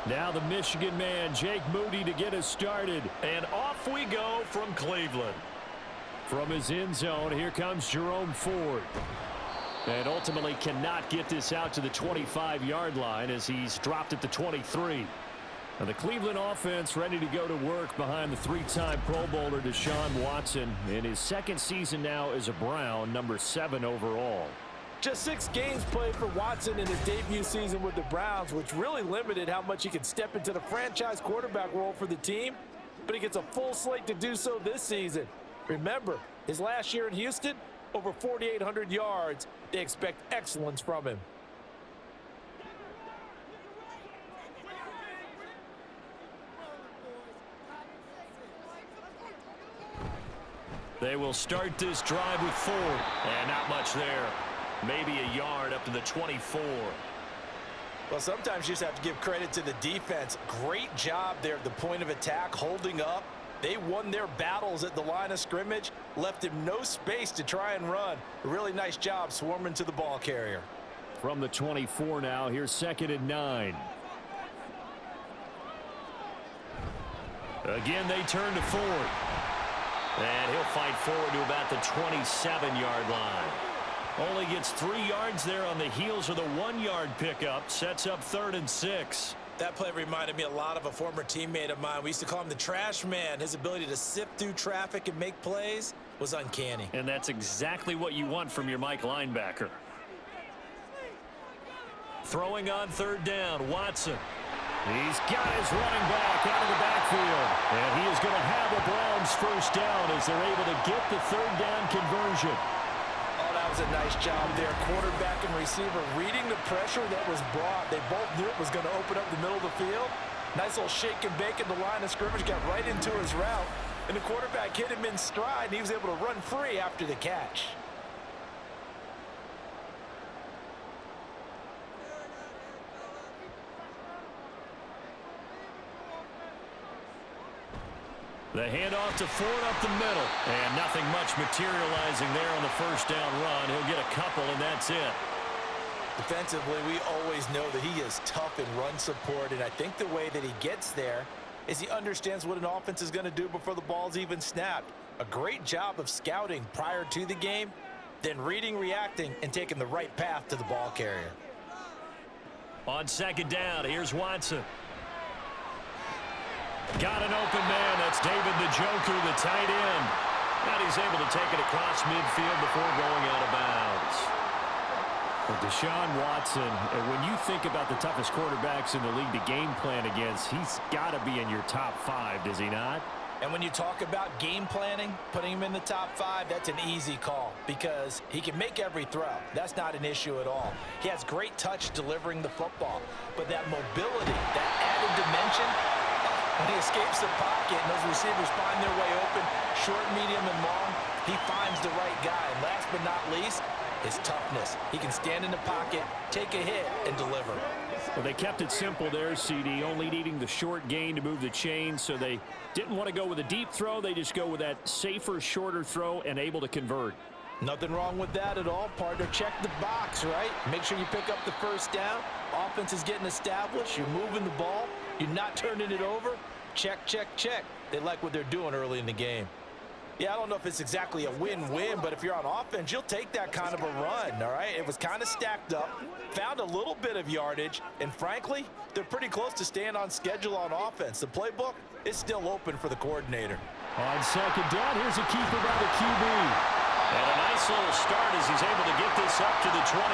Now the Michigan man, Jake Moody, to get us started. And off we go from Cleveland. From his end zone, here comes Jerome Ford. And ultimately cannot get this out to the 25-yard line as he's dropped at the 23. And the Cleveland offense ready to go to work behind the three-time Pro Bowler Deshaun Watson in his second season now as a Brown, number 7 overall. Just 6 games played for Watson in his debut season with the Browns, which really limited how much he could step into the franchise quarterback role for the team. But he gets a full slate to do so this season. Remember, his last year in Houston, over 4,800 yards. They expect excellence from him. They will start this drive with Ford. And not much there. Maybe a yard up to the 24. Well, sometimes you just have to give credit to the defense. Great job there at the point of attack, holding up. They won their battles at the line of scrimmage, left him no space to try and run. A really nice job swarming to the ball carrier. From the 24 now, here's 2nd and 9. Again, they turn to Ford. And he'll fight forward to about the 27-yard line. Only gets 3 yards there on the heels of the 1-yard pickup. Sets up 3rd and 6. That play reminded me a lot of a former teammate of mine. We used to call him the trash man. His ability to sift through traffic and make plays was uncanny. And that's exactly what you want from your Mike linebacker. Throwing on 3rd down, Watson. He's got his running back out of the backfield. And he is going to have the Browns first down as they're able to get the 3rd down conversion. Oh, that was a nice job there. Quarterback and receiver reading the pressure that was brought. They both knew it was going to open up the middle of the field. Nice little shake and bake at the line of scrimmage. Got right into his route. And the quarterback hit him in stride, and he was able to run free after the catch. The handoff to Ford up the middle. And nothing much materializing there on the first down run. He'll get a couple, and that's it. Defensively, we always know that he is tough in run support, and I think the way that he gets there is he understands what an offense is going to do before the ball's even snapped. A great job of scouting prior to the game, then reading, reacting, and taking the right path to the ball carrier. On 2nd down, here's Watson. Got an open man. That's David the Joker, the tight end. And he's able to take it across midfield before going out of bounds. Well, Deshaun Watson, when you think about the toughest quarterbacks in the league to game plan against, he's got to be in your top 5, does he not? And when you talk about game planning, putting him in the top 5, that's an easy call because he can make every throw. That's not an issue at all. He has great touch delivering the football, but that mobility, that added dimension, when he escapes the pocket and those receivers find their way open, short, medium, and long, he finds the right guy. And last but not least, his toughness. He can stand in the pocket, take a hit, and deliver. Well, they kept it simple there, CD, only needing the short gain to move the chains, so they didn't want to go with a deep throw. They just go with that safer, shorter throw and able to convert. Nothing wrong with that at all, partner. Check the box, right? Make sure you pick up the first down. Offense is getting established. You're moving the ball. You're not turning it over. Check, check, check. They like what they're doing early in the game. Yeah, I don't know if it's exactly a win-win, but if you're on offense, you'll take that kind of a run, all right? It was kind of stacked up, found a little bit of yardage, and frankly, they're pretty close to staying on schedule on offense. The playbook is still open for the coordinator. On 2nd down, here's a keeper by the QB. And a nice little start as he's able to get this up to the 28.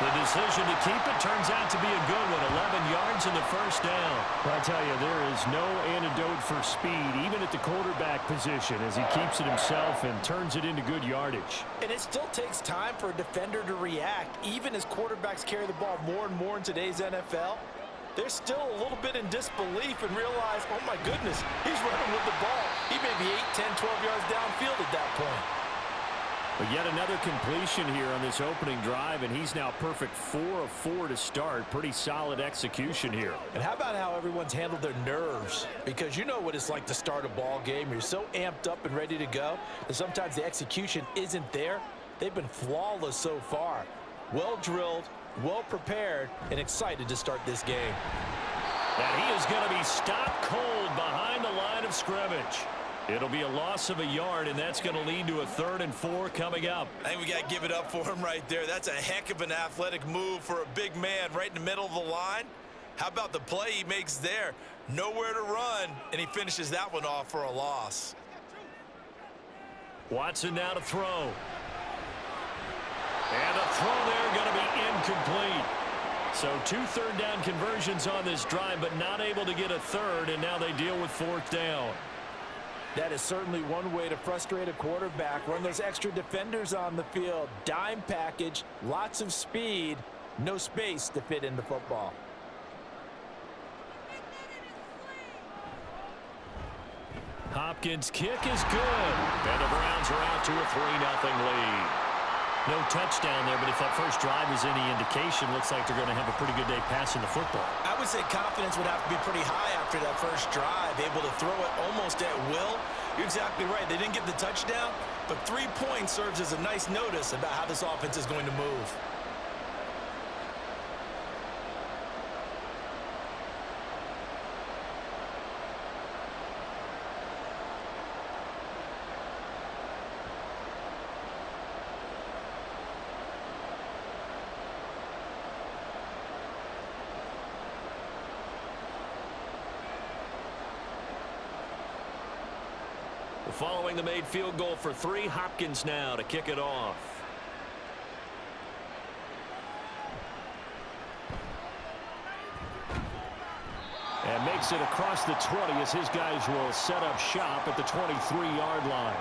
The decision to keep it turns out to be a good one. 11 yards in the first down. I tell you, there is no antidote for speed, even at the quarterback position, as he keeps it himself and turns it into good yardage. And it still takes time for a defender to react, even as quarterbacks carry the ball more and more in today's NFL. They're still a little bit in disbelief and realize, oh my goodness, he's running with the ball. He may be 8, 10, 12 yards downfield at that point. But yet another completion here on this opening drive, and he's now perfect 4 of 4 to start. Pretty solid execution here. And how about how everyone's handled their nerves? Because you know what it's like to start a ball game. You're so amped up and ready to go that sometimes the execution isn't there. They've been flawless so far. Well drilled, well prepared, and excited to start this game. And he is going to be stopped cold behind the line of scrimmage. It'll be a loss of a yard, and that's going to lead to a 3rd and 4 coming up. I think we got to give it up for him right there. That's a heck of an athletic move for a big man right in the middle of the line. How about the play he makes there? Nowhere to run, and he finishes that one off for a loss. Watson now to throw. And the throw there going to be incomplete. So 2 third-down conversions on this drive, but not able to get a third, and now they deal with 4th down. That is certainly one way to frustrate a quarterback. Run those extra defenders on the field. Dime package, lots of speed, no space to fit in the football. Hopkins' kick is good. And the Browns are out to a 3-0 lead. No touchdown there, but if that first drive is any indication, looks like they're going to have a pretty good day passing the football. I would say confidence would have to be pretty high after that first drive, able to throw it almost at will. You're exactly right. They didn't get the touchdown, but 3 points serves as a nice notice about how this offense is going to move. Following the made field goal for 3, Hopkins now to kick it off. And makes it across the 20 as his guys will set up shop at the 23-yard line.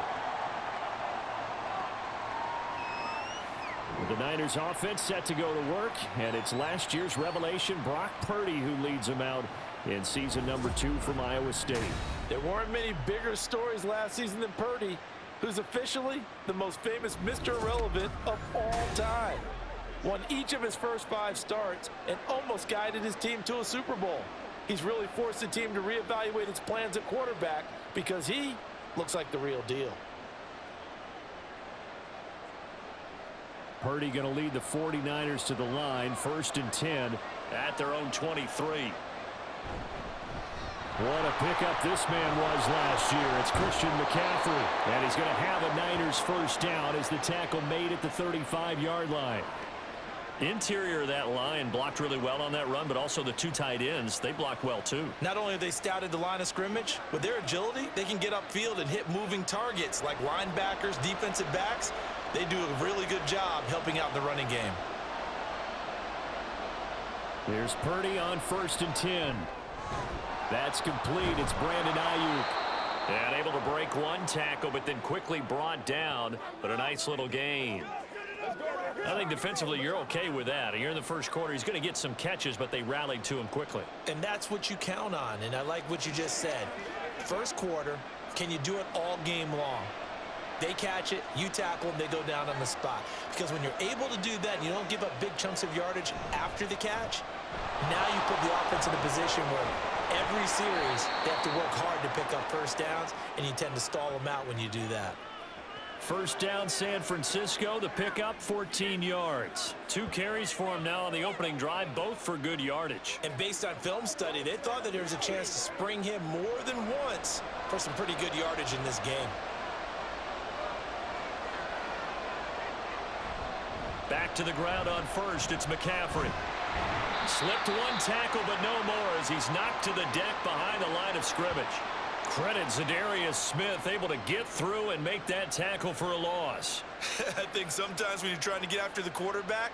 The Niners offense set to go to work, and it's last year's revelation Brock Purdy who leads them out in season number 2 from Iowa State. There weren't many bigger stories last season than Purdy, who's officially the most famous Mr. Irrelevant of all time. Won each of his first 5 starts and almost guided his team to a Super Bowl. He's really forced the team to reevaluate its plans at quarterback because he looks like the real deal. Purdy going to lead the 49ers to the line, 1st and 10 at their own 23. What a pickup this man was last year. It's Christian McCaffrey. And he's going to have a Niners first down as the tackle made at the 35-yard line. Interior of that line blocked really well on that run, but also the 2 tight ends, they blocked well too. Not only have they scouted the line of scrimmage, with their agility, they can get upfield and hit moving targets like linebackers, defensive backs. They do a really good job helping out in the running game. There's Purdy on 1st and 10. That's complete. It's Brandon Ayuk. And able to break 1 tackle, but then quickly brought down. But a nice little gain. I think defensively you're okay with that. You're in the first quarter. He's going to get some catches, but they rallied to him quickly. And that's what you count on. And I like what you just said. First quarter, can you do it all game long? They catch it, you tackle them, they go down on the spot. Because when you're able to do that and you don't give up big chunks of yardage after the catch, now you put the offense in a position where every series they have to work hard to pick up first downs, and you tend to stall them out when you do that. First down, San Francisco. The pickup, 14 yards. 2 carries for him now on the opening drive, both for good yardage. And based on film study, they thought that there was a chance to spring him more than once for some pretty good yardage in this game. Back to the ground on first. It's McCaffrey. Slipped 1 tackle, but no more as he's knocked to the deck behind the line of scrimmage. Credit Zadarius Smith, able to get through and make that tackle for a loss. I think sometimes when you're trying to get after the quarterback,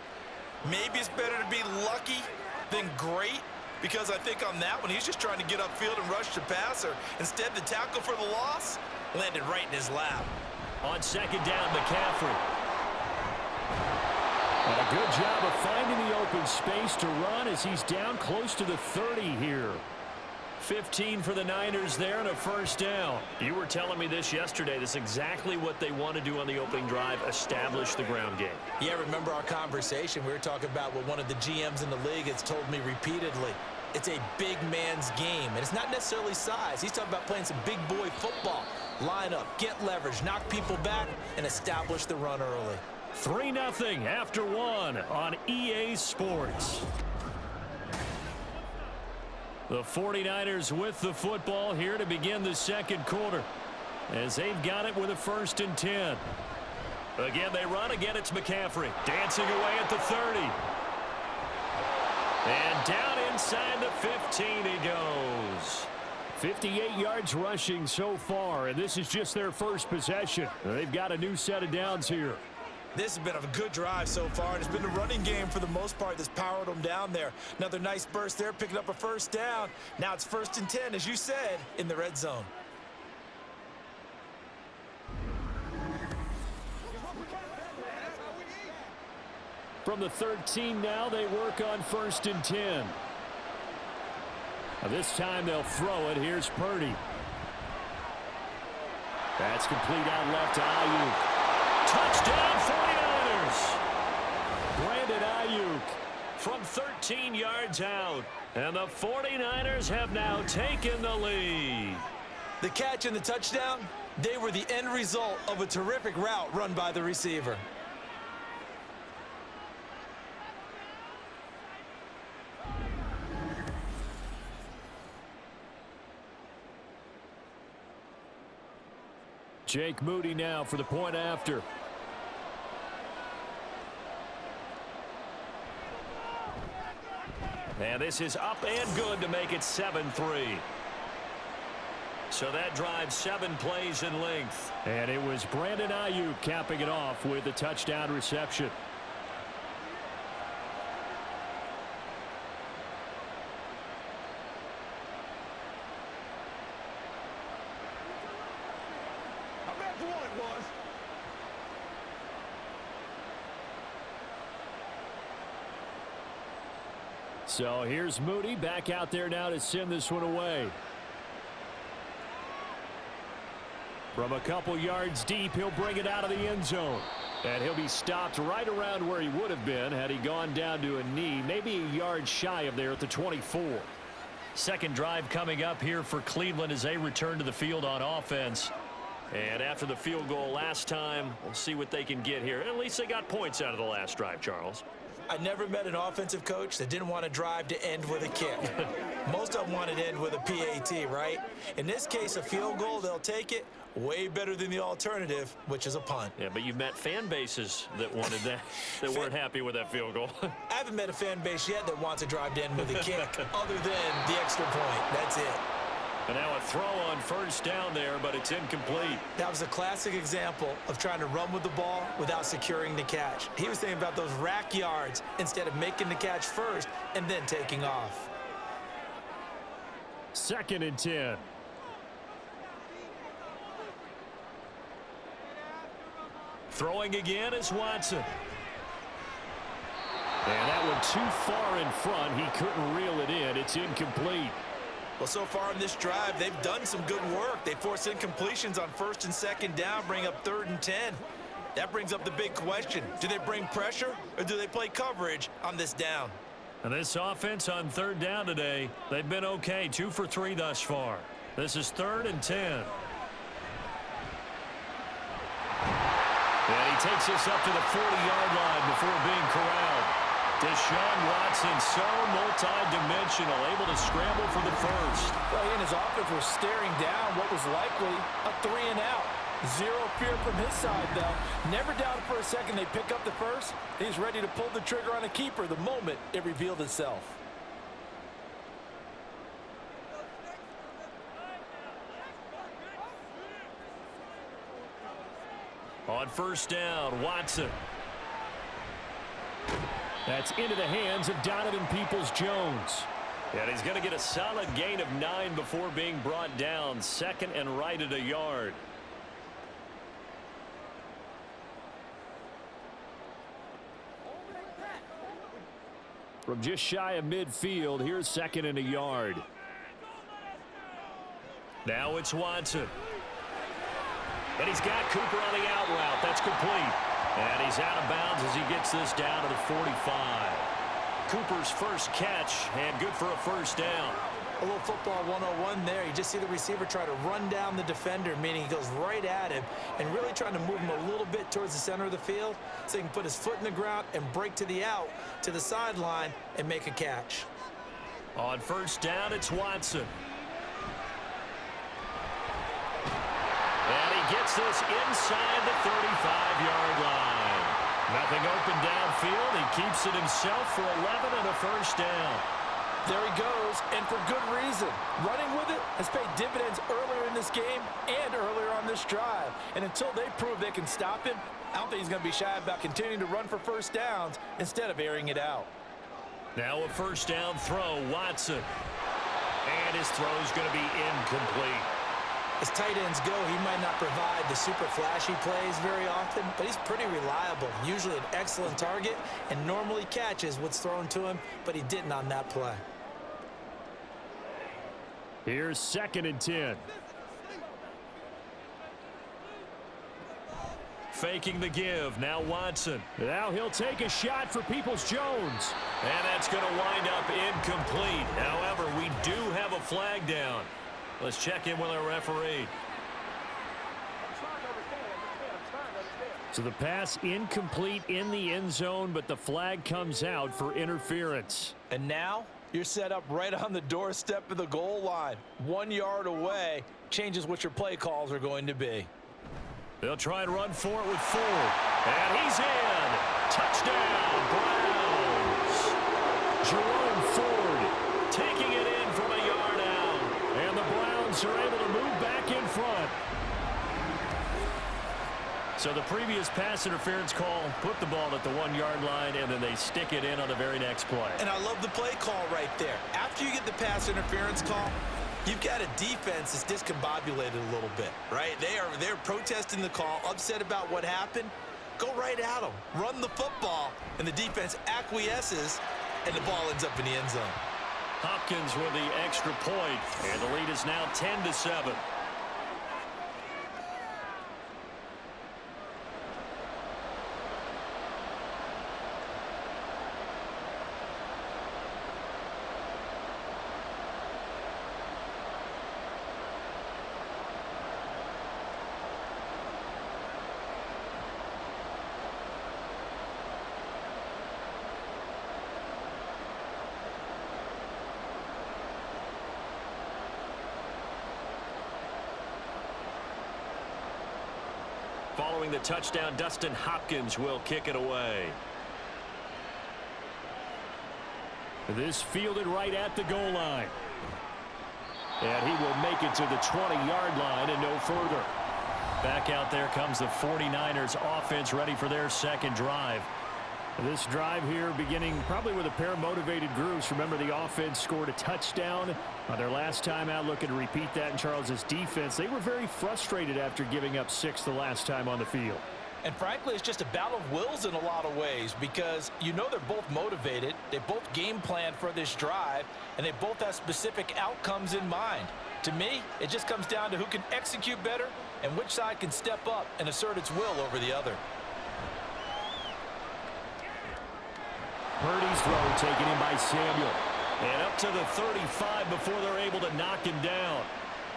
maybe it's better to be lucky than great, because I think on that one, he's just trying to get upfield and rush the passer. Instead, the tackle for the loss landed right in his lap. On 2nd down, McCaffrey. And a good job of finding the open space to run as he's down close to the 30 here. 15 for the Niners there and a first down. You were telling me this yesterday. This is exactly what they want to do on the opening drive, establish the ground game. Yeah, remember our conversation. We were talking about what one of the GMs in the league has told me repeatedly. It's a big man's game, and it's not necessarily size. He's talking about playing some big boy football. Line up, get leverage, knock people back, and establish the run early. 3-0 after 1 on EA Sports. The 49ers with the football here to begin the second quarter, as they've got it with a 1st and 10. Again, they run. Again, it's McCaffrey. Dancing away at the 30. And down inside the 15 he goes. 58 yards rushing so far, and this is just their first possession. They've got a new set of downs here. This has been a good drive so far, and it's been the running game for the most part that's powered them down there. Another nice burst there, picking up a 1st down. Now it's 1st and 10, as you said, in the red zone. From the 13 now, they work on 1st and 10. Now this time they'll throw it. Here's Purdy. That's complete out left to Ayuk. Touchdown 49ers! Brandon Ayuk from 13 yards out. And the 49ers have now taken the lead. The catch and the touchdown, they were the end result of a terrific route run by the receiver. Jake Moody now for the point after. And this is up and good to make it 7-3. So that drives 7 plays in length. And it was Brandon Ayuk capping it off with a touchdown reception. So here's Moody back out there now to send this one away. From a couple yards deep, he'll bring it out of the end zone. And he'll be stopped right around where he would have been had he gone down to a knee, maybe a yard shy of there at the 24. Second drive coming up here for Cleveland as they return to the field on offense. And after the field goal last time, we'll see what they can get here. At least they got points out of the last drive, Charles. I never met an offensive coach that didn't want to drive to end with a kick. Most of them wanted to end with a PAT, right? In this case, a field goal, they'll take it. Way better than the alternative, which is a punt. Yeah, but you've met fan bases that wanted that, that weren't happy with that field goal. I haven't met a fan base yet that wants to drive to end with a kick other than the extra point. That's it. And now a throw on 1st down there, but it's incomplete. That was a classic example of trying to run with the ball without securing the catch. He was thinking about those rack yards instead of making the catch first and then taking off. 2nd and 10. Throwing again is Watson. And that one too far in front. He couldn't reel it in. It's incomplete. Well, so far in this drive, they've done some good work. They forced incompletions on 1st and 2nd down, bring up 3rd and 10. That brings up the big question. Do they bring pressure or do they play coverage on this down? And this offense on 3rd down today, they've been okay. 2 for 3 thus far. This is 3rd and 10. And he takes us up to the 40-yard line before being corralled. Deshaun Watson, so multi-dimensional, able to scramble for the first. Well, he and his offense were staring down what was likely a 3-and-out. Zero fear from his side, though. Never doubted for a second they pick up the first. He's ready to pull the trigger on a keeper the moment it revealed itself. On 1st down, Watson. That's into the hands of Donovan Peoples-Jones. And he's going to get a solid gain of 9 before being brought down. 2nd and right at a yard. From just shy of midfield, here's 2nd and a yard. Now it's Watson. And he's got Cooper on the out route. That's complete. And he's out of bounds as he gets this down to the 45. Cooper's first catch, and good for a 1st down. A little football 101 there. You just see the receiver try to run down the defender, meaning he goes right at him, and really trying to move him a little bit towards the center of the field so he can put his foot in the ground and break to the out, to the sideline, and make a catch. On first down, it's Watson. And he gets this inside the 35-yard line. Nothing open downfield. He keeps it himself for 11 and a first down. There he goes, and for good reason. Running with it has paid dividends earlier in this game and earlier on this drive. And until they prove they can stop him, I don't think he's going to be shy about continuing to run for first downs instead of airing it out. Now a first down throw, Watson. And his throw is going to be incomplete. As tight ends go, he might not provide the super flashy plays very often, but he's pretty reliable, usually an excellent target, and normally catches what's thrown to him, but he didn't on that play. Here's 2nd and 10. Faking the give. Now Watson. Now he'll take a shot for Peoples-Jones. And that's going to wind up incomplete. However, we do have a flag down. Let's check in with our referee. So the pass incomplete in the end zone, but the flag comes out for interference. And now you're set up right on the doorstep of the goal line. 1 yard away changes what your play calls are going to be. They'll try and run for it with Ford. And he's in. Touchdown, Browns. Jerome Ford Taking it in from a yard out. and the Browns are able to move back in front. So the previous pass interference call put the ball at the 1 yard line, and then they stick it in on the very next play. And I love the play call right there. After you get the pass interference call, you've got a defense that's discombobulated a little bit, right? They're protesting the call, upset about what happened. Go right at them. Run the football, and the defense acquiesces, and the ball ends up in the end zone. Hopkins with the extra point, and the lead is now 10-7. Following the touchdown, Dustin Hopkins will kick it away. This fielded right at the goal line. And he will make it to the 20-yard line and no further. Back out there comes the 49ers offense, ready for their second drive. This drive here beginning probably with a pair of motivated groups. Remember, the offense scored a touchdown on their last time out, looking to repeat that in Charles's defense. They were very frustrated after giving up 6 the last time on the field. And frankly, it's just a battle of wills in a lot of ways, because you know they're both motivated, they both game planned for this drive, and they both have specific outcomes in mind. To me, it just comes down to who can execute better and which side can step up and assert its will over the other. Purdy's throw taken in by Samuel. And up to the 35 before they're able to knock him down.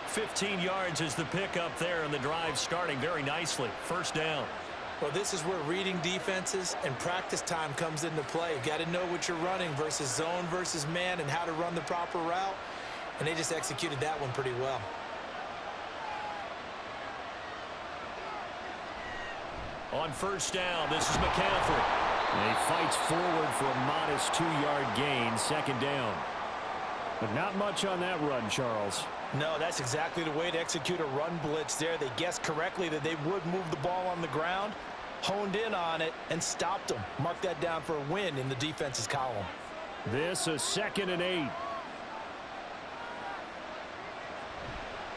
15 yards is the pickup there, and the drive starting very nicely. First down. Well, this is where reading defenses and practice time comes into play. You've got to know what you're running versus zone versus man and how to run the proper route. And they just executed that one pretty well. On first down, this is McCaffrey. And he fights forward for a modest 2-yard gain, second down. But not much on that run, Charles. No, that's exactly the way to execute a run blitz there. They guessed correctly that they would move the ball on the ground, honed in on it, and stopped them. Mark that down for a win in the defense's column. This is 2nd and 8.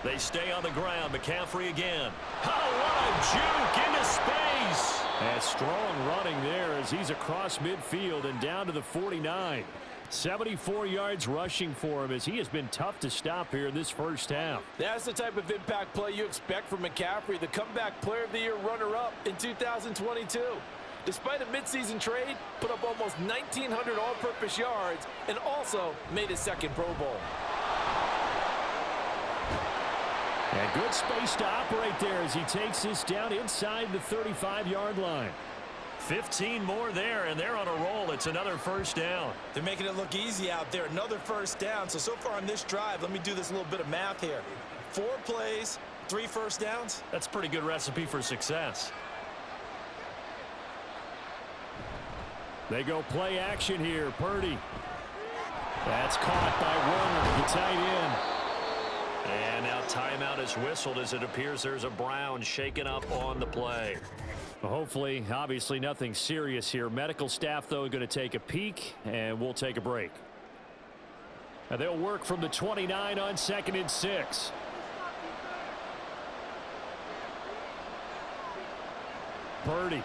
They stay on the ground. McCaffrey again. Oh, what a juke into space. And strong running there as he's across midfield and down to the 49. 74 yards rushing for him as he has been tough to stop here in this first half. That's the type of impact play you expect from McCaffrey, the comeback player of the year runner-up in 2022. Despite a midseason trade, put up almost 1,900 all-purpose yards and also made his second Pro Bowl. And good space to operate there as he takes this down inside the 35-yard line. 15 more there, and they're on a roll. It's another first down. They're making it look easy out there. Another first down. So far on this drive, let me do this little bit of math here. 4 plays, 3 first downs. That's a pretty good recipe for success. They go play action here. Purdy. That's caught by Warner, the tight end. And now timeout is whistled as it appears there's a Brown shaken up on the play. Well, hopefully, obviously nothing serious here. Medical staff, though, going to take a peek, and we'll take a break. And they'll work from the 29 on 2nd and 6. Purdy.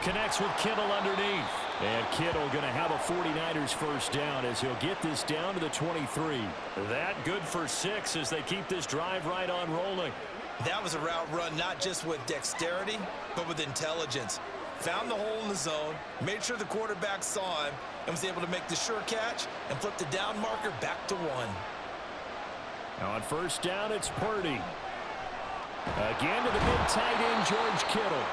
Connects with Kittle underneath. And Kittle going to have a 49ers first down as he'll get this down to the 23. That good for 6 as they keep this drive right on rolling. That was a route run not just with dexterity, but with intelligence. Found the hole in the zone, made sure the quarterback saw him, and was able to make the sure catch and flip the down marker back to 1. On first down, it's Purdy. Again to the big tight end, George Kittle.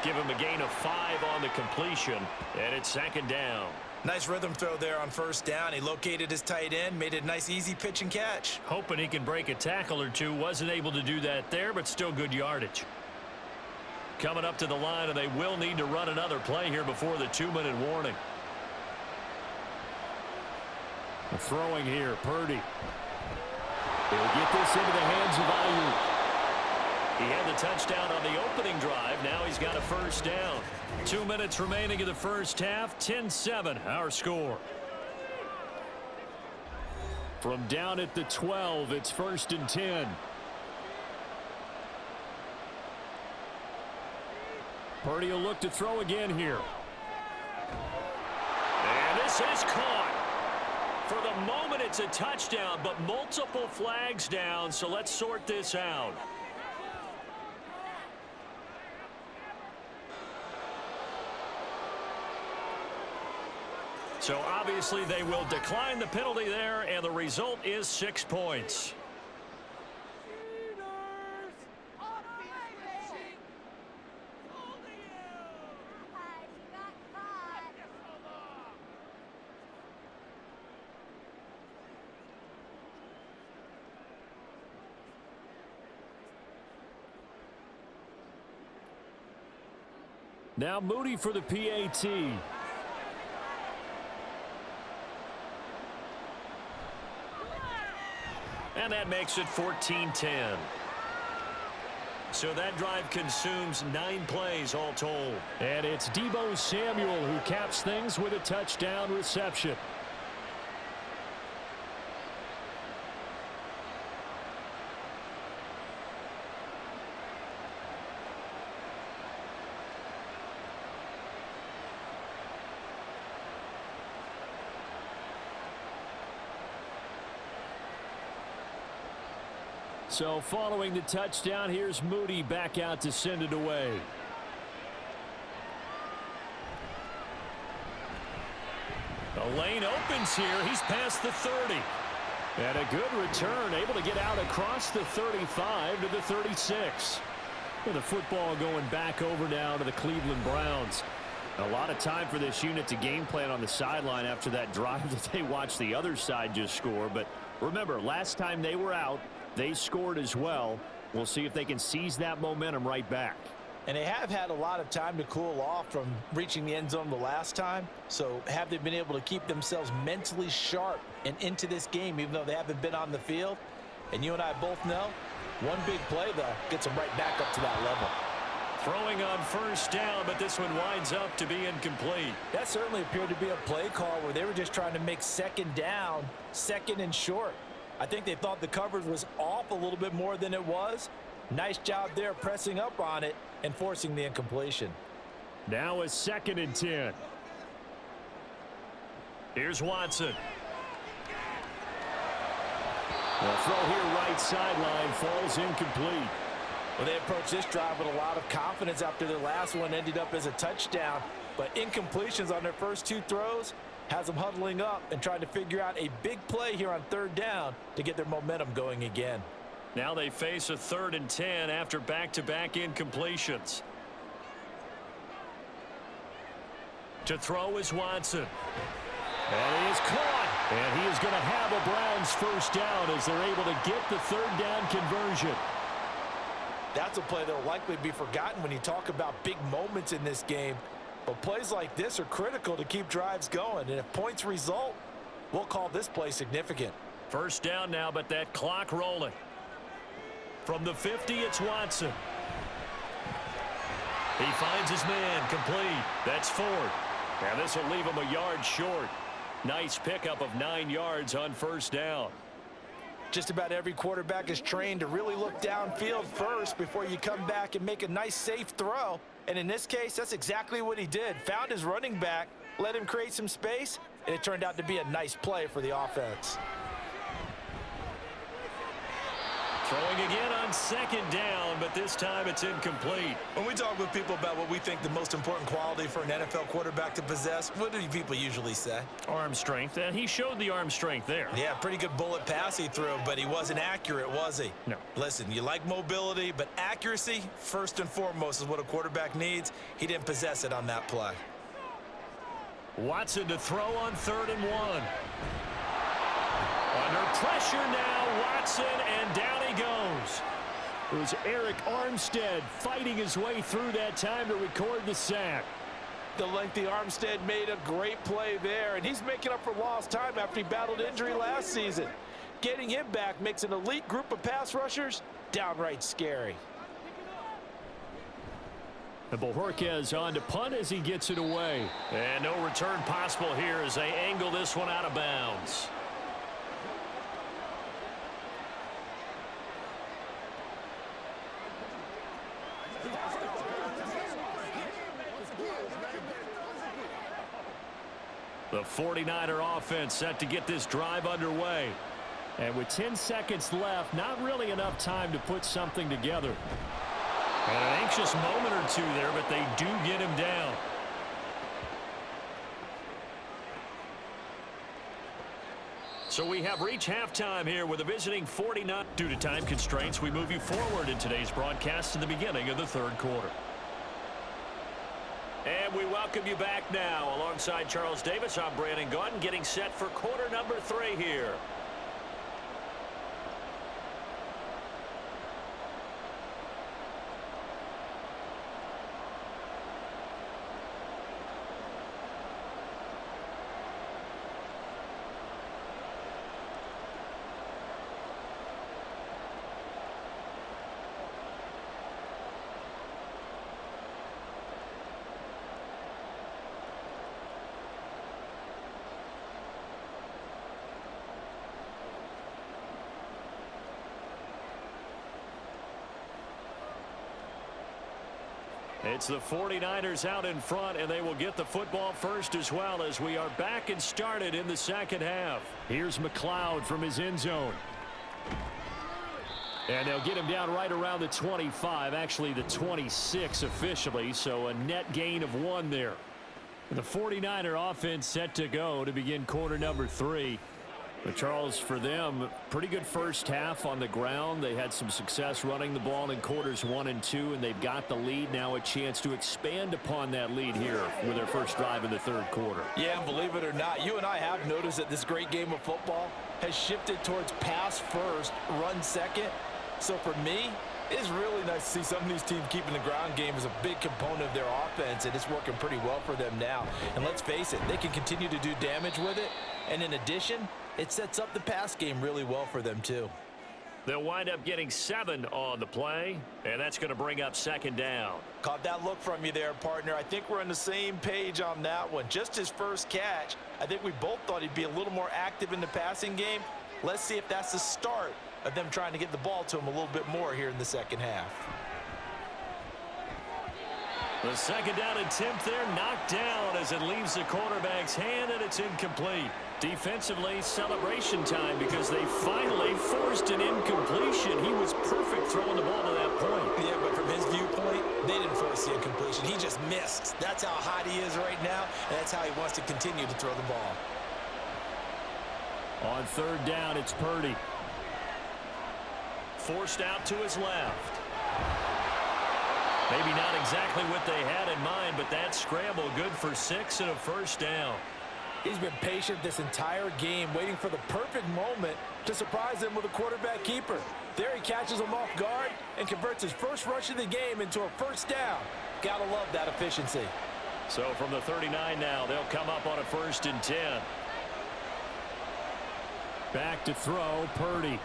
Give him a gain of 5 on the completion, and it's 2nd down. Nice rhythm throw there on first down. He located his tight end, made it a nice easy pitch and catch. Hoping he can break a tackle or two. Wasn't able to do that there, but still good yardage. Coming up to the line, and they will need to run another play here before the 2-minute warning. Throwing here, Purdy. He'll get this into the hands of Ayuk. He had the touchdown on the opening drive. Now he's got a first down. 2 minutes remaining in the first half. 10-7, our score. From down at the 12, it's 1st and 10. Purdy will look to throw again here. And this is caught. For the moment, it's a touchdown, but multiple flags down, so let's sort this out. So obviously they will decline the penalty there, and the result is 6 points. Now Moody for the PAT. And that makes it 14-10. So that drive consumes 9 plays all told. And it's Deebo Samuel who caps things with a touchdown reception. So following the touchdown, here's Moody back out to send it away. The lane opens here. He's past the 30. And a good return, able to get out across the 35 to the 36. With the football going back over now to the Cleveland Browns. A lot of time for this unit to game plan on the sideline after that drive that they watched the other side just score. But remember, last time they were out, they scored as well. We'll see if they can seize that momentum right back. And they have had a lot of time to cool off from reaching the end zone the last time. So have they been able to keep themselves mentally sharp and into this game, even though they haven't been on the field? And you and I both know, one big play, though, gets them right back up to that level. Throwing on first down, but this one winds up to be incomplete. That certainly appeared to be a play call where they were just trying to make second down, second and short. I think they thought the coverage was off a little bit more than it was. Nice job there pressing up on it and forcing the incompletion. Now a 2nd and 10. Here's Watson. The throw here right sideline falls incomplete. Well, they approached this drive with a lot of confidence after their last one ended up as a touchdown. But incompletions on their first 2 throws has them huddling up and trying to figure out a big play here on 3rd down to get their momentum going again. Now they face a 3rd and 10 after back-to-back incompletions. To throw is Watson. And he is caught. And he is going to have a Browns first down as they're able to get the 3rd down conversion. That's a play that will likely be forgotten when you talk about big moments in this game. But plays like this are critical to keep drives going. And if points result, we'll call this play significant. First down now, but that clock rolling. From the 50, it's Watson. He finds his man, complete. That's Ford. And this will leave him a yard short. Nice pickup of 9 yards on first down. Just about every quarterback is trained to really look downfield first before you come back and make a nice, safe throw. And in this case, that's exactly what he did. Found his running back, let him create some space, and it turned out to be a nice play for the offense. Throwing again on 2nd down, but this time it's incomplete. When we talk with people about what we think the most important quality for an NFL quarterback to possess, what do people usually say? Arm strength, and he showed the arm strength there. Yeah, pretty good bullet pass he threw, but he wasn't accurate, was he? No. Listen, you like mobility, but accuracy, first and foremost, is what a quarterback needs. He didn't possess it on that play. Watson to throw on 3rd and 1. Under pressure now, Watson, and down he goes. It was Eric Armstead fighting his way through that time to record the sack. The lengthy Armstead made a great play there, and he's making up for lost time after he battled injury last season. Getting him back makes an elite group of pass rushers downright scary. And Bojorquez on to punt as he gets it away. And no return possible here as they angle this one out of bounds. The 49er offense set to get this drive underway. And with 10 seconds left, not really enough time to put something together. And an anxious moment or two there, but they do get him down. So we have reached halftime here with a visiting 49. Due to time constraints, we move you forward in today's broadcast to the beginning of the 3rd quarter. And we welcome you back now. Alongside Charles Davis, I'm Brandon Gunn, getting set for quarter number 3 here. It's the 49ers out in front, and they will get the football first as well as we are back and started in the 2nd half. Here's McLeod from his end zone. And they'll get him down right around the 25, actually the 26 officially, so a net gain of 1 there. And the 49er offense set to go to begin quarter number 3. But Charles, for them, pretty good first half on the ground. They had some success running the ball in quarters 1 and 2, and they've got the lead. Now a chance to expand upon that lead here with their first drive in the 3rd quarter. Yeah, and believe it or not, you and I have noticed that this great game of football has shifted towards pass first, run second. So for me, it's really nice to see some of these teams keeping the ground game as a big component of their offense, and it's working pretty well for them now. And let's face it, they can continue to do damage with it. And in addition, it sets up the pass game really well for them, too. They'll wind up getting 7 on the play, and that's going to bring up 2nd down. Caught that look from you there, partner. I think we're on the same page on that one. Just his first catch, I think we both thought he'd be a little more active in the passing game. Let's see if that's the start of them trying to get the ball to him a little bit more here in the 2nd half. The 2nd down attempt there knocked down as it leaves the quarterback's hand, and it's incomplete. Defensively, celebration time because they finally forced an incompletion. He was perfect throwing the ball to that point. Yeah, but from his viewpoint, they didn't force the incompletion. He just missed. That's how hot he is right now, and that's how he wants to continue to throw the ball. On 3rd down, it's Purdy. forced out to his left. Maybe not exactly what they had in mind, but that scramble good for 6 and a first down. He's been patient this entire game, waiting for the perfect moment to surprise him with a quarterback keeper. There he catches him off guard and converts his first rush of the game into a first down. Gotta love that efficiency. So from the 39 now, they'll come up on a 1st and 10. Back to throw, Purdy.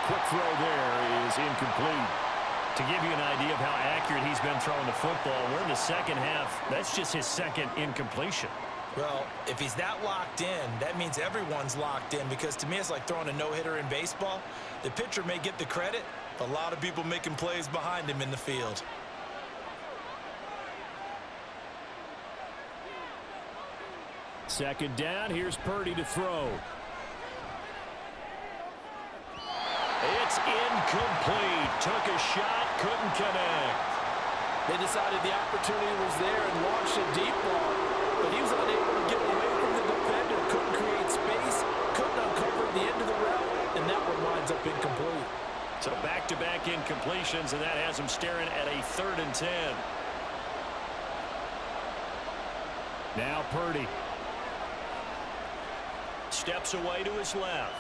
Quick throw there is incomplete. To give you an idea of how accurate he's been throwing the football, we're in the second half. That's just his second incompletion. Well, if he's that locked in, that means everyone's locked in, because to me it's like throwing a no-hitter in baseball. The pitcher may get the credit, but a lot of people making plays behind him in the field. Second down, here's Purdy to throw. It's incomplete. Took a shot, couldn't connect. They decided the opportunity was there and launched a deep ball, but he was unable to get away from the defender, couldn't create space, couldn't uncover the end of the route, and that one winds up incomplete. So back-to-back incompletions, and that has him staring at a 3rd and 10. Now Purdy. Steps away to his left.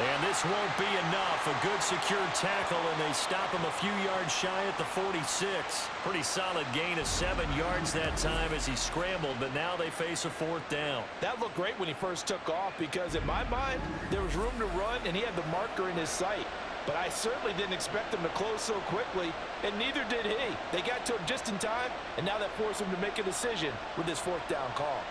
And this won't be enough. A good secure tackle, and they stop him a few yards shy at the 46. Pretty solid gain of 7 yards that time as he scrambled, but now they face a 4th down. That looked great when he first took off, because in my mind, there was room to run, and he had the marker in his sight. But I certainly didn't expect him to close so quickly, and neither did he. They got to him just in time, and now that forced him to make a decision with this 4th down call.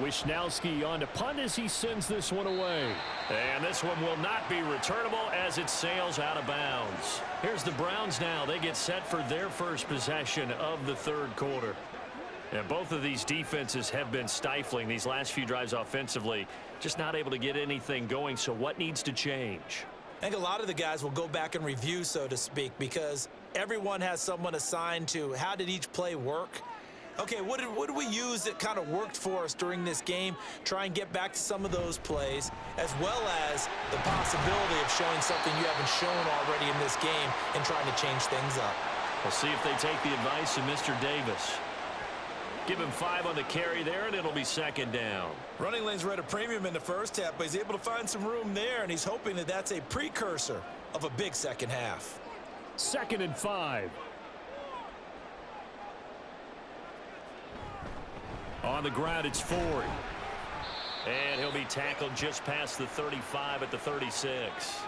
Wisnowski on to punt as he sends this one away. And this one will not be returnable as it sails out of bounds. Here's the Browns now. They get set for their first possession of the 3rd quarter. And both of these defenses have been stifling these last few drives offensively. Just not able to get anything going. So what needs to change? I think a lot of the guys will go back and review, so to speak, because everyone has someone assigned to how did each play work. Okay, what did we use that kind of worked for us during this game? Try and get back to some of those plays, as well as the possibility of showing something you haven't shown already in this game and trying to change things up. We'll see if they take the advice of Mr. Davis. Give him 5 on the carry there, and it'll be 2nd down. Running lanes were at a premium in the first half, but he's able to find some room there, and he's hoping that that's a precursor of a big second half. 2nd and 5. On the ground, it's Ford. And he'll be tackled just past the 35 at the 36.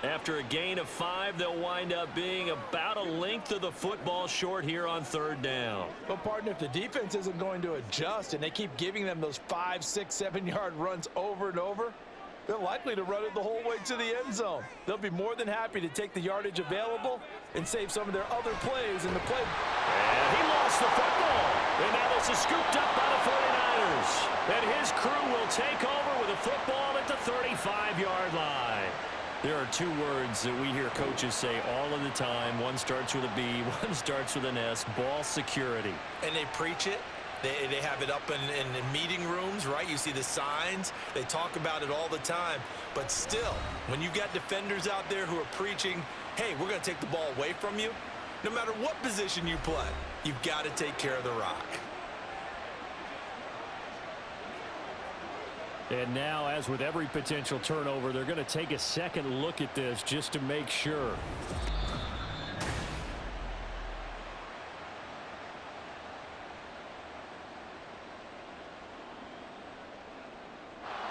After a gain of 5, they'll wind up being about a length of the football short here on 3rd down. But, partner, if the defense isn't going to adjust and they keep giving them those 5, 6, 7-yard runs over and over, they're likely to run it the whole way to the end zone. They'll be more than happy to take the yardage available and save some of their other plays in the play. And he lost the football. And now this is scooped up by the 49ers. And his crew will take over with a football at the 35-yard line. There are 2 words that we hear coaches say all of the time. One starts with a B, one starts with an S, ball security. And they preach it. They have it up in meeting rooms, right? You see the signs. They talk about it all the time. But still, when you've got defenders out there who are preaching, hey, we're going to take the ball away from you, no matter what position you play, you've got to take care of the rock. And now, as with every potential turnover, they're going to take a second look at this just to make sure.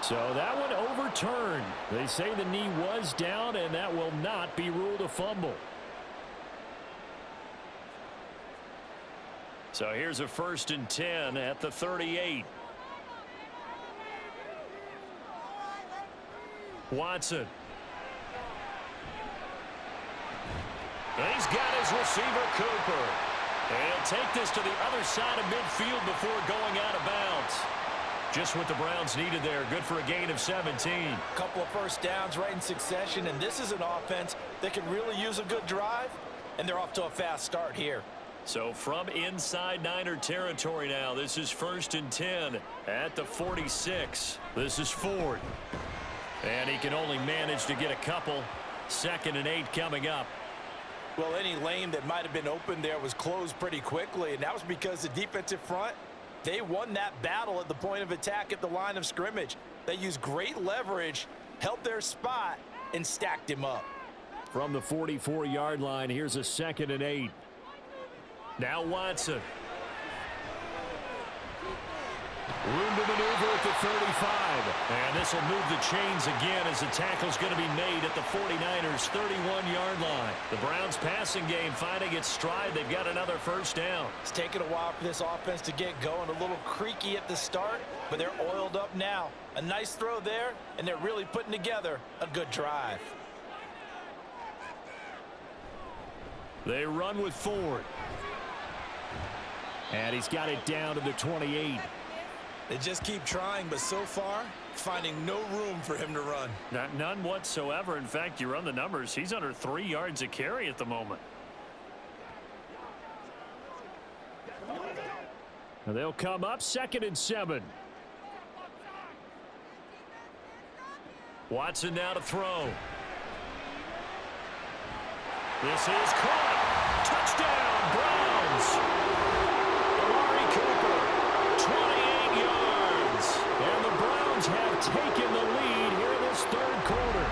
So that one overturned. They say the knee was down, and that will not be ruled a fumble. So here's a 1st and 10 at the 38. Watson. And he's got his receiver, Cooper. And he'll take this to the other side of midfield before going out of bounds. Just what the Browns needed there. Good for a gain of 17. A couple of first downs right in succession, and this is an offense that can really use a good drive, and they're off to a fast start here. So from inside Niner territory now, this is 1st and 10 at the 46. This is Ford. And he can only manage to get a couple. 2nd and 8 coming up. Well, any lane that might have been open there was closed pretty quickly, and that was because the defensive front, they won that battle at the point of attack at the line of scrimmage. They used great leverage, held their spot, and stacked him up. From the 44-yard line, here's a 2nd and 8. Now Watson. Room to maneuver at the 35. And this will move the chains again as the tackle's going to be made at the 49ers' 31-yard line. The Browns' passing game finding its stride. They've got another first down. It's taken a while for this offense to get going. A little creaky at the start, but they're oiled up now. A nice throw there, and they're really putting together a good drive. They run with Ford. And he's got it down to the 28. They just keep trying, but so far, finding no room for him to run. None whatsoever. In fact, you run the numbers. He's under 3 yards a carry at the moment. And they'll come up 2nd and 7. Watson now to throw. This is caught. Touchdown, Browns. Amari Cooper, 28 yards. And the Browns have taken the lead here in this 3rd quarter.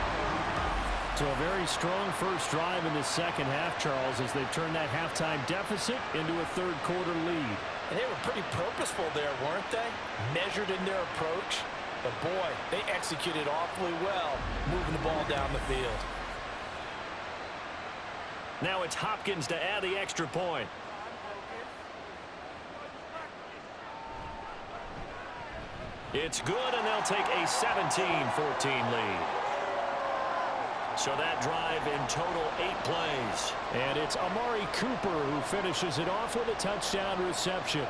So a very strong first drive in the second half, Charles, as they've turned that halftime deficit into a 3rd quarter lead. And they were pretty purposeful there, weren't they? Measured in their approach. But boy, they executed awfully well, moving the ball down the field. Now it's Hopkins to add the extra point. It's good, and they'll take a 17-14 lead. So that drive in total 8 plays. And it's Amari Cooper who finishes it off with a touchdown reception.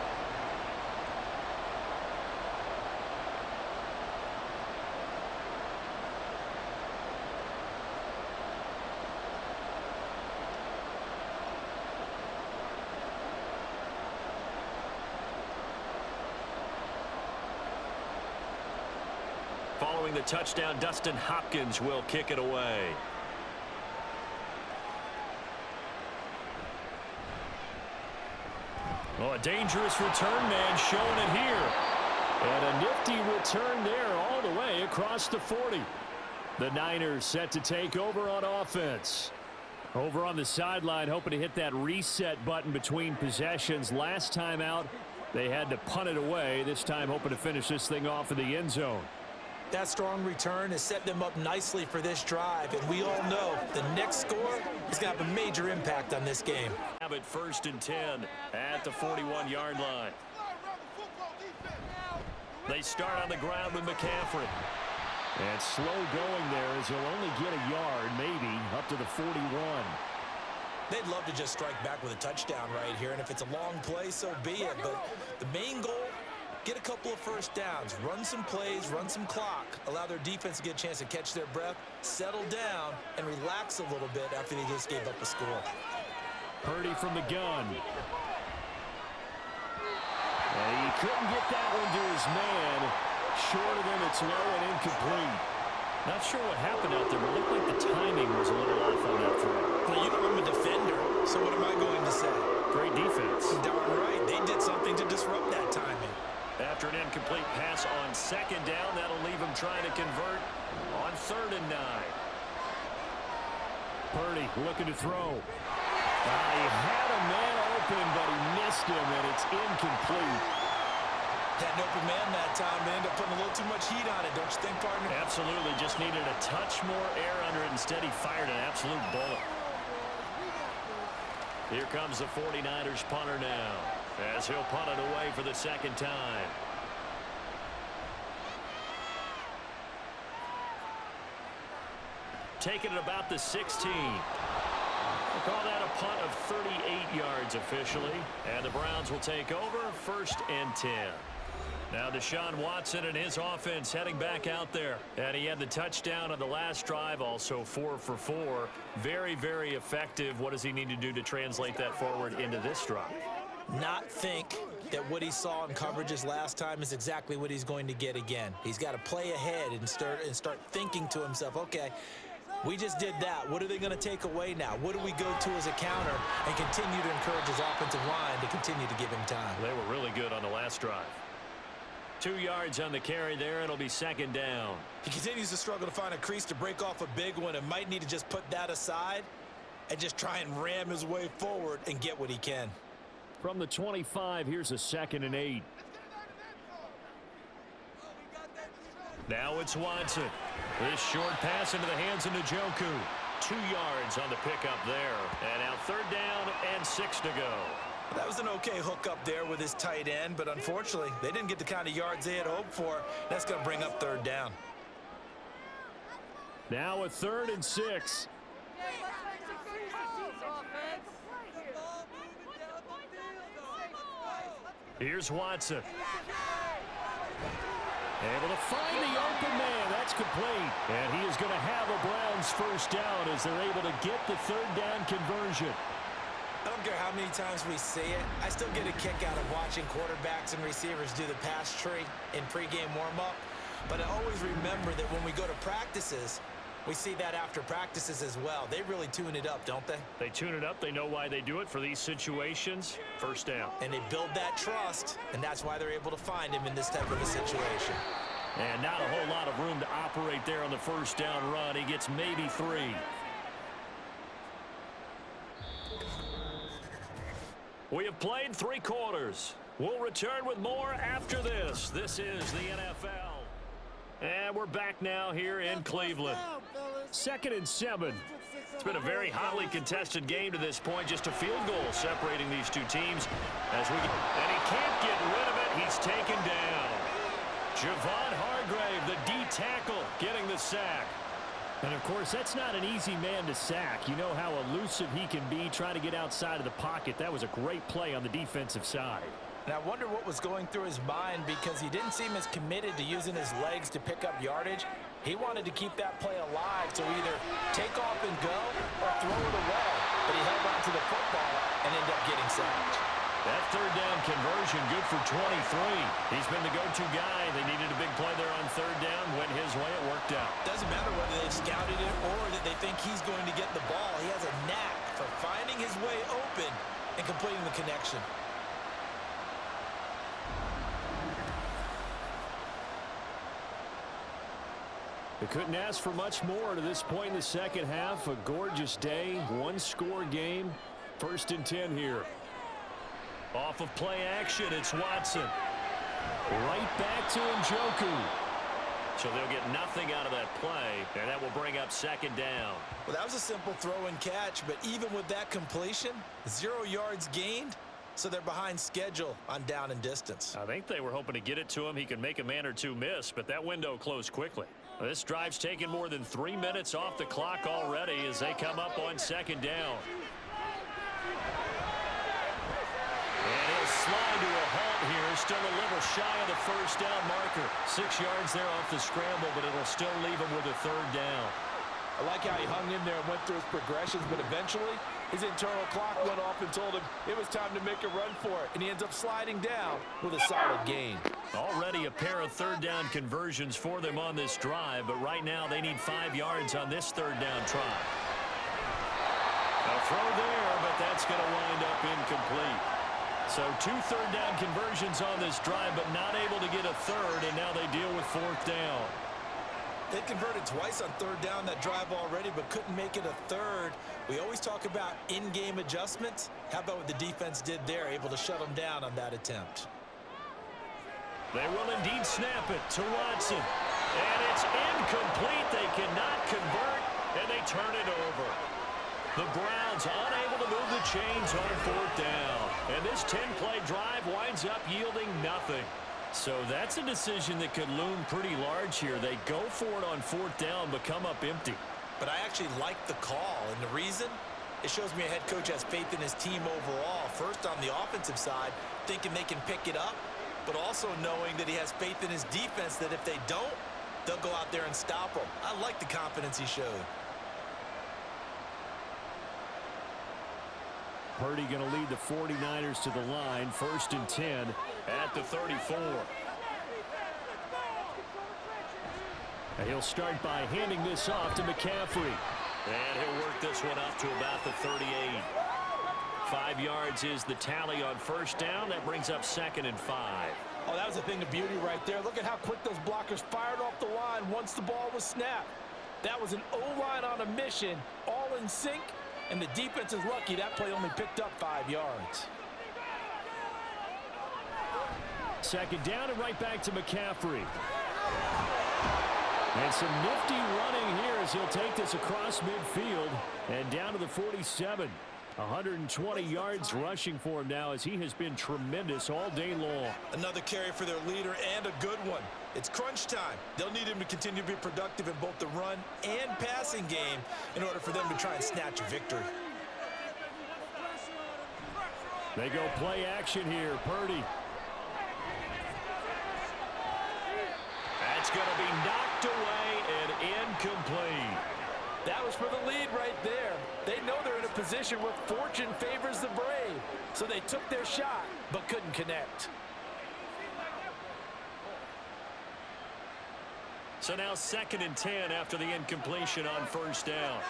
Following the touchdown, Dustin Hopkins will kick it away. Oh, a dangerous return man showing it here. And a nifty return there all the way across the 40. The Niners set to take over on offense. Over on the sideline, hoping to hit that reset button between possessions. Last time out, they had to punt it away. This time hoping to finish this thing off in the end zone. That strong return has set them up nicely for this drive, and we all know the next score is going to have a major impact on this game. Have it 1st and 10 at the 41-yard line. They start on the ground with McCaffrey. And slow going there as he'll only get a yard, maybe, up to the 41. They'd love to just strike back with a touchdown right here, and if it's a long play, so be it. But the main goal, get a couple of first downs, run some plays, run some clock, allow their defense to get a chance to catch their breath, settle down, and relax a little bit after they just gave up a score. Purdy from the gun. And he couldn't get that one to his man. Short of him, it's low and incomplete. Not sure what happened out there, but it looked like the timing was a little off on that throw. Well, you know I'm a defender, so what am I going to say? Great defense. Darn right. They did something to disrupt that timing. After an incomplete pass on 2nd down, that'll leave him trying to convert on 3rd and 9. Purdy looking to throw. He had a man open, but he missed him, and it's incomplete. Had an open man that time. They ended up putting a little too much heat on it, don't you think, partner? Absolutely. Just needed a touch more air under it. Instead, he fired an absolute bullet. Here comes the 49ers punter now, as he'll punt it away for the 2nd time. Taking it about the 16. We'll call that a punt of 38 yards officially. And the Browns will take over 1st and 10. Now Deshaun Watson and his offense heading back out there. And he had the touchdown on the last drive, also 4 for 4. Very, very effective. What does he need to do to translate that forward into this drive? not think that what he saw in coverages last time is exactly what he's going to get again. He's got to play ahead and start thinking to himself, okay, we just did that. What are they going to take away now? What do we go to as a counter? And continue to encourage his offensive line to continue to give him time. They were really good on the last drive. 2 yards on the carry there. It'll be second down. He continues to struggle to find a crease to break off a big one and might need to just put that aside and just try and ram his way forward and get what he can. From the 25, here's a 2nd and 8. Now it's Watson. This short pass into the hands of Njoku. 2 yards on the pickup there. And now 3rd down and 6 to go. That was an okay hook up there with his tight end, but unfortunately, they didn't get the kind of yards they had hoped for. That's going to bring up 3rd down. Now a 3rd and 6. Here's Watson. Able to find the open man. That's complete. And he is going to have a Browns first down as they're able to get the 3rd down conversion. I don't care how many times we see it. I still get a kick out of watching quarterbacks and receivers do the pass tree in pregame warm-up. But I always remember that when we go to practices, we see that after practices as well. They really tune it up, don't they? They tune it up. They know why they do it for these situations. First down. And they build that trust, and that's why they're able to find him in this type of a situation. And not a whole lot of room to operate there on the first down run. He gets maybe 3. We have played 3 quarters. We'll return with more after this. This is the NFL. And we're back now here in Cleveland. 2nd and 7. It's been a very hotly contested game to this point. Just a field goal separating these two teams. And he can't get rid of it. He's taken down. Javon Hargrave, the D tackle, getting the sack. And, of course, that's not an easy man to sack. You know how elusive he can be trying to get outside of the pocket. That was a great play on the defensive side. And I wonder what was going through his mind, because he didn't seem as committed to using his legs to pick up yardage. He wanted to keep that play alive, so either take off and go or throw it away. But he held on to the football and ended up getting sacked. That 3rd down conversion good for 23. He's been the go-to guy. They needed a big play there on 3rd down. Went his way. It worked out. Doesn't matter whether they've scouted it or that they think he's going to get the ball. He has a knack for finding his way open and completing the connection. They couldn't ask for much more to this point in the second half. A gorgeous day, 1-score game. 1st and 10 here. Off of play action, it's Watson. Right back to Njoku. So they'll get nothing out of that play, and that will bring up 2nd down. Well, that was a simple throw and catch, but even with that completion, 0 yards gained, so they're behind schedule on down and distance. I think they were hoping to get it to him. He could make a man or two miss, but that window closed quickly. This drive's taken more than 3 minutes off the clock already as they come up on 2nd down. And he'll slide to a halt here, still a little shy of the first down marker. 6 yards there off the scramble, but it'll still leave him with a 3rd down. I like how he hung in there and went through his progressions, but eventually his internal clock went off and told him it was time to make a run for it, and he ends up sliding down with a solid gain. Already a pair of 3rd down conversions for them on this drive, but right now they need 5 yards on this 3rd down try. A throw there, but that's going to wind up incomplete. So 2 3rd down conversions on this drive, but not able to get a 3rd, and now they deal with 4th down. They converted twice on 3rd down that drive already, but couldn't make it a 3rd. We always talk about in-game adjustments. How about what the defense did there, able to shut them down on that attempt? They will indeed snap it to Watson. And it's incomplete. They cannot convert, and they turn it over. The Browns unable to move the chains on 4th down. And this 10-play drive winds up yielding nothing. So that's a decision that could loom pretty large here. They go for it on 4th down, but come up empty. But I actually like the call, and the reason? It shows me a head coach has faith in his team overall. First, on the offensive side, thinking they can pick it up, but also knowing that he has faith in his defense that if they don't, they'll go out there and stop them. I like the confidence he showed. Purdy going to lead the 49ers to the line, 1st and 10 at the 34. And he'll start by handing this off to McCaffrey. And he'll work this one up to about the 38. 5 yards is the tally on 1st down. That brings up 2nd and 5. Oh, that was a thing of beauty right there. Look at how quick those blockers fired off the line once the ball was snapped. That was an O-line on a mission, all in sync, and the defense is lucky that play only picked up 5 yards. 2nd down and right back to McCaffrey. And some nifty running here as he'll take this across midfield and down to the 47. 120 yards rushing for him now as he has been tremendous all day long. Another carry for their leader and a good one. It's crunch time. They'll need him to continue to be productive in both the run and passing game in order for them to try and snatch a victory. They go play action here. Purdy. That's going to be knocked away and incomplete. That was for the lead right there. They know they're in a position where fortune favors the brave. So they took their shot, but couldn't connect. So now 2nd and 10 after the incompletion on 1st down.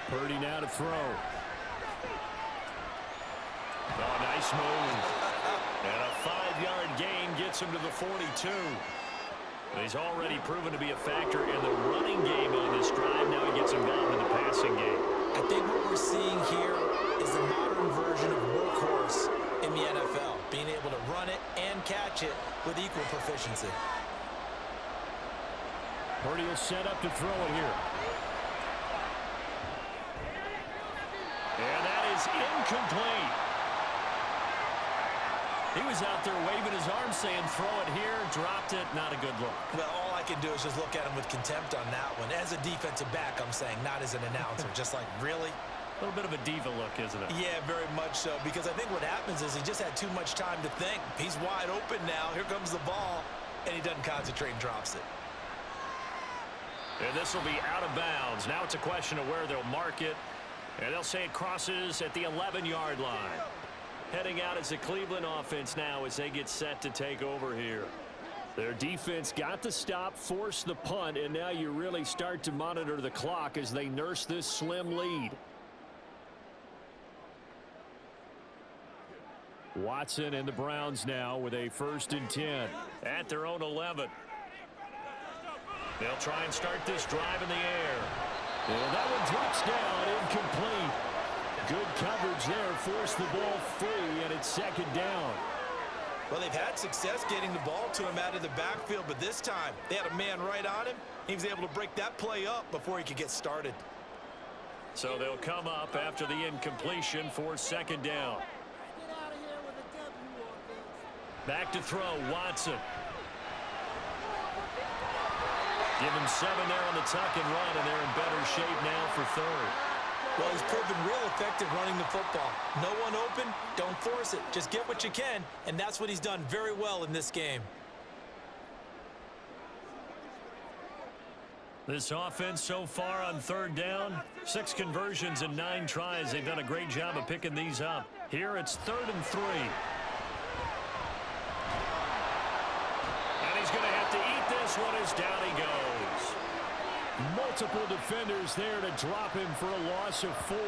Purdy now to throw. Oh, nice move. And a 5-yard gain gets him to the 42. He's already proven to be a factor in the running game on this drive. Now he gets involved in the passing game. I think what we're seeing here is the modern version of workhorse in the NFL, being able to run it and catch it with equal proficiency. Purdy will set up to throw it here. And that is incomplete. He was out there waving his arms saying throw it here, dropped it, not a good look. Well, all I can do is just look at him with contempt on that one. As a defensive back, I'm saying, not as an announcer. Just like, really? A little bit of a diva look, isn't it? Yeah, very much so, because I think what happens is he just had too much time to think. He's wide open now. Here comes the ball, and he doesn't concentrate and drops it. And this will be out of bounds. Now it's a question of where they'll mark it. And they'll say it crosses at the 11-yard line. Heading out as the Cleveland offense now as they get set to take over here. Their defense got the stop, forced the punt, and now you really start to monitor the clock as they nurse this slim lead. Watson and the Browns now with a 1st and 10. At their own 11. They'll try and start this drive in the air. And that one drops down, incomplete. Good coverage there, forced the ball free, and it's 2nd down. Well, they've had success getting the ball to him out of the backfield, but this time they had a man right on him. He was able to break that play up before he could get started. So they'll come up after the incompletion for 2nd down. Back to throw, Watson. Give him 7 there on the tuck and run, and they're in better shape now for 3rd. Well, he's proven real effective running the football. No one open, don't force it. Just get what you can, and that's what he's done very well in this game. This offense so far on 3rd down, 6 conversions and 9 tries. They've done a great job of picking these up. Here it's 3rd and 3. And he's going to have to eat this one as down he goes. Multiple defenders there to drop him for a loss of 4.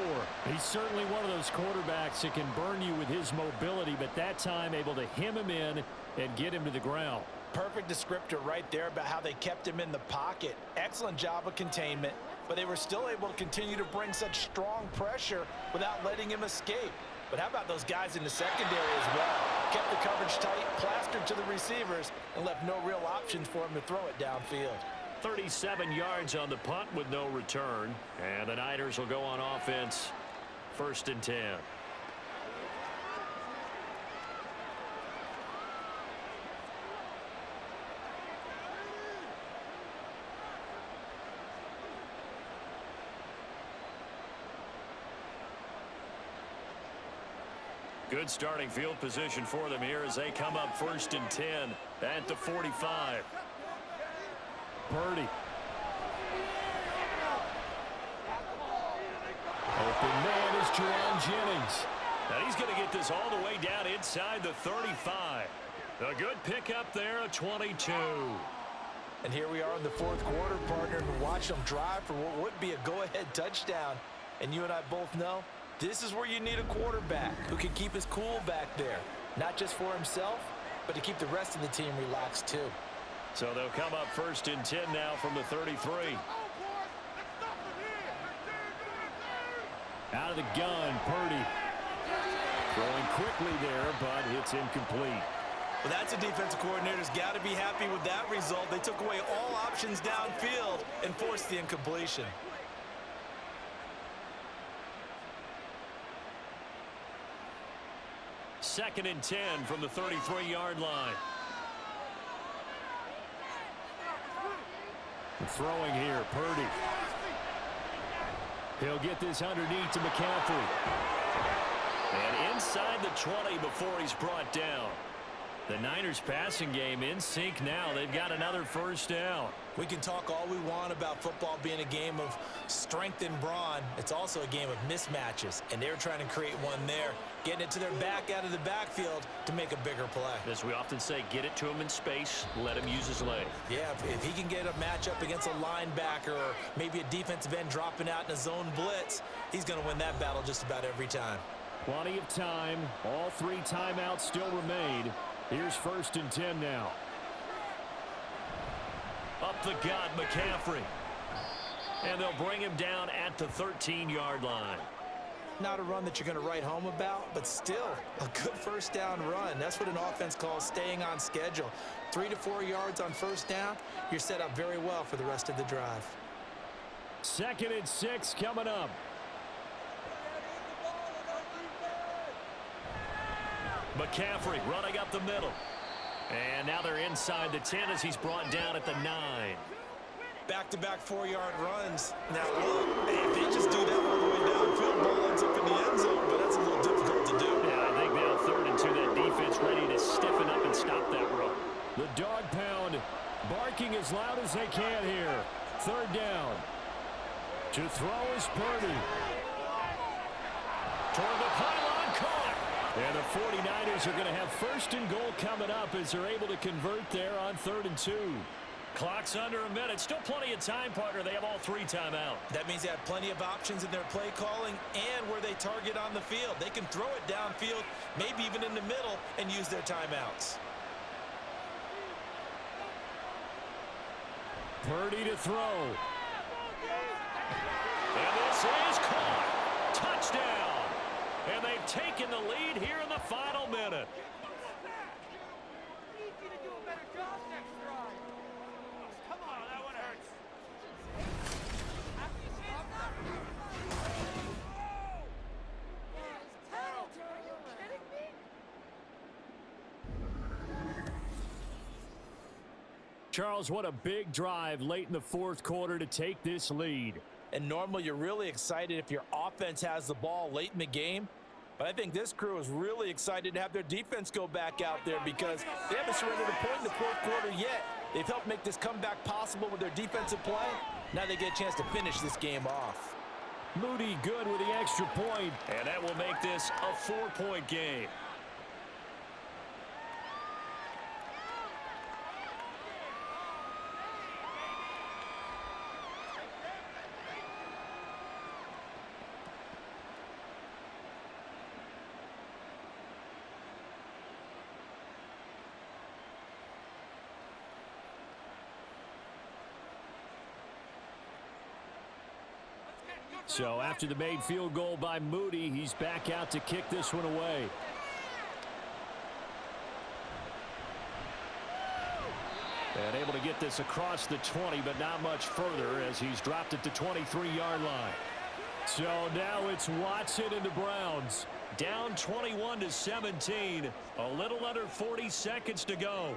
He's certainly one of those quarterbacks that can burn you with his mobility, but that time able to hem him in and get him to the ground. Perfect descriptor right there about how they kept him in the pocket. Excellent job of containment, but they were still able to continue to bring such strong pressure without letting him escape. But how about those guys in the secondary as well? Kept the coverage tight, plastered to the receivers, and left no real options for him to throw it downfield. 37 yards on the punt with no return. And the Niners will go on offense. 1st and 10. Good starting field position for them here as they come up 1st and 10 at the 45. Purdy. Open man Jerome Jennings. And he's going to get this all the way down inside the 35. A good pickup there, a 22. And here we are in the fourth quarter, partner, and watch them drive for what would be a go-ahead touchdown. And you and I both know this is where you need a quarterback who can keep his cool back there, not just for himself, but to keep the rest of the team relaxed too. So they'll come up 1st and 10 now from the 33. Out of the gun, Purdy. Throwing quickly there, but it's incomplete. Well, that's a defensive coordinator's got to be happy with that result. They took away all options downfield and forced the incompletion. Second and 10 from the 33-yard line. Throwing here, Purdy. He'll get this underneath to McCaffrey. And inside the 20 before he's brought down. The Niners passing game in sync now. They've got another first down. We can talk all we want about football being a game of strength and brawn. It's also a game of mismatches, and they're trying to create one there, getting it to their back out of the backfield to make a bigger play. As we often say, get it to him in space, let him use his leg. Yeah, if he can get a matchup against a linebacker or maybe a defensive end dropping out in a zone blitz, he's going to win that battle just about every time. Plenty of time. All 3 timeouts still remain. Here's 1st and 10 now. Up the gut, McCaffrey. And they'll bring him down at the 13-yard line. Not a run that you're going to write home about, but still a good first down run. That's what an offense calls staying on schedule. 3 to 4 yards on first down, you're set up very well for the rest of the drive. 2nd and 6 coming up. McCaffrey running up the middle. And now they're inside the 10 as he's brought down at the 9. Back-to-back 4-yard runs. Now, look, if they just do that all the way downfield, ball ends up in the end zone, but that's a little difficult to do. Yeah, I think now 3rd and 2, that defense ready to stiffen up and stop that run. The dog pound barking as loud as they can here. 3rd down. To throw is Purdy. Toward the pylon, caught. And the 49ers are going to have 1st and goal coming up as they're able to convert there on 3rd and 2. Clock's under a minute. Still plenty of time, partner. They have all 3 timeouts. That means they have plenty of options in their play calling and where they target on the field. They can throw it downfield, maybe even in the middle, and use their timeouts. Purdy to throw. And this is caught. Touchdown. And they've taken the lead here in the final minute. Charles, what a big drive late in the 4th quarter to take this lead. And normally you're really excited if your offense has the ball late in the game. But I think this crew is really excited to have their defense go back out there because they haven't surrendered a point in the 4th quarter yet. They've helped make this comeback possible with their defensive play. Now they get a chance to finish this game off. Moody good with the extra point. And that will make this a 4-point game. So after the made field goal by Moody, he's back out to kick this one away. And able to get this across the 20, but not much further as he's dropped at the 23-yard line. So now it's Watson and the Browns. Down 21-17. A little under 40 seconds to go.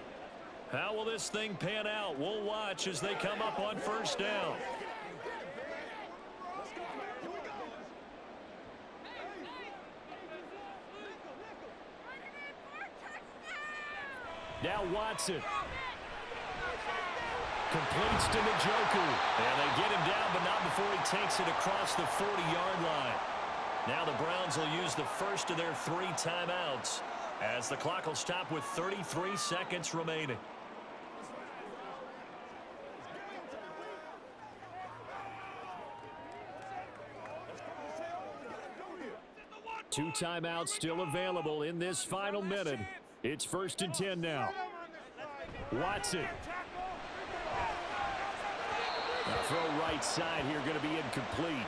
How will this thing pan out? We'll watch as they come up on 1st down. Now Watson. Completes to Njoku. And they get him down, but not before he takes it across the 40-yard line. Now the Browns will use the first of their 3 timeouts as the clock will stop with 33 seconds remaining. Two timeouts still available in this final minute. It's 1st and 10 now. Watson. The throw right side here going to be incomplete.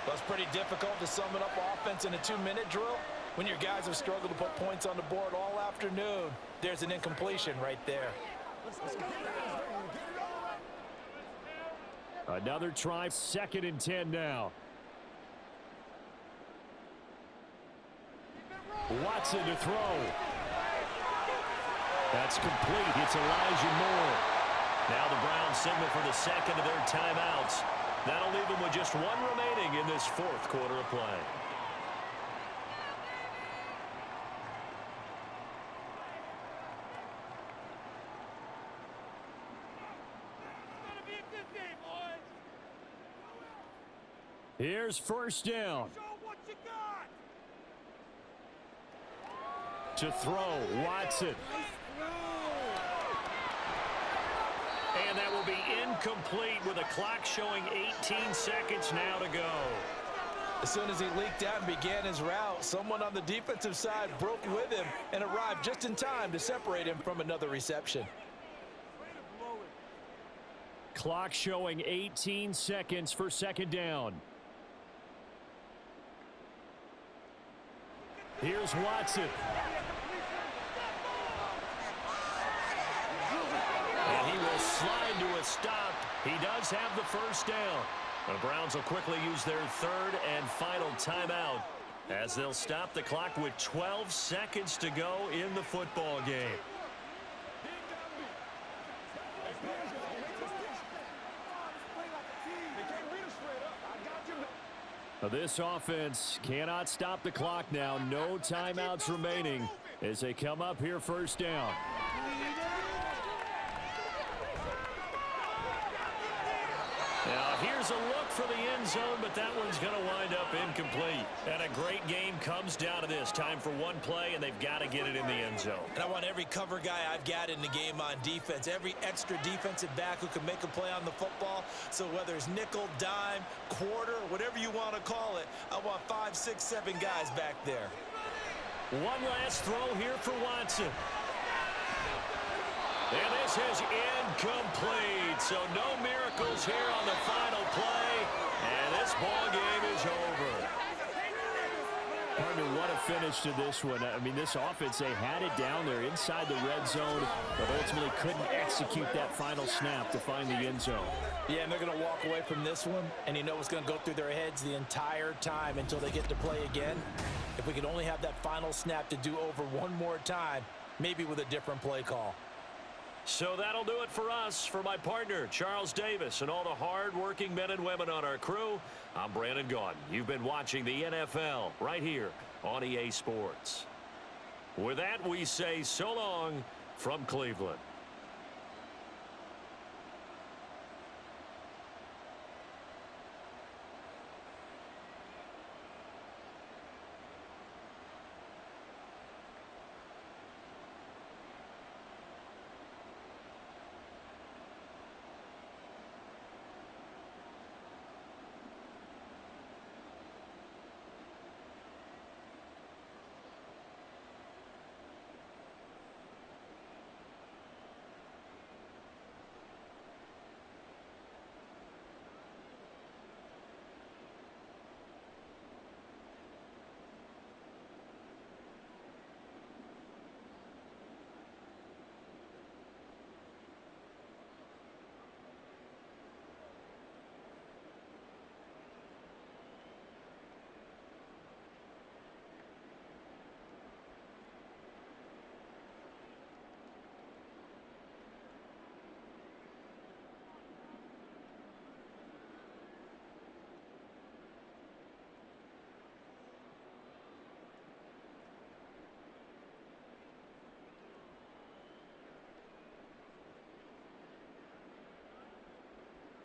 Well, it's pretty difficult to sum it up offense in a 2-minute drill when your guys have struggled to put points on the board all afternoon. There's an incompletion right there. Another try, 2nd and 10 now. Watson to throw. That's complete. It's Elijah Moore. Now the Browns signal for the second of their timeouts. That'll leave them with just 1 remaining in this 4th quarter of play. Here's 1st down. To throw, Watson. And that will be incomplete with a clock showing 18 seconds now to go. As soon as he leaked out and began his route, someone on the defensive side broke with him and arrived just in time to separate him from another reception. Clock showing 18 seconds for 2nd down. Here's Watson. And he will slide to a stop. He does have the 1st down. The Browns will quickly use their 3rd and final timeout as they'll stop the clock with 12 seconds to go in the football game. This offense cannot stop the clock now. No timeouts remaining as they come up here 1st down. Now here's a look for the end zone, but that one's going to wind up incomplete. And a great game comes down to this. Time for one play, and they've got to get it in the end zone. And I want every cover guy I've got in the game on defense, every extra defensive back who can make a play on the football. So whether it's nickel, dime, quarter, whatever you want to call it, I want 5, 6, 7 guys back there. One last throw here for Watson. And this is incomplete. So no miracles here on the final play. And this ball game is over. Partner, what a finish to this one. I mean, this offense, they had it down there inside the red zone, but ultimately couldn't execute that final snap to find the end zone. Yeah, and they're going to walk away from this one, and you know what's going to go through their heads the entire time until they get to play again. If we could only have that final snap to do over one more time, maybe with a different play call. So that'll do it for us. For my partner, Charles Davis, and all the hard-working men and women on our crew, I'm Brandon Gaudin. You've been watching the NFL right here on EA Sports. With that, we say so long from Cleveland.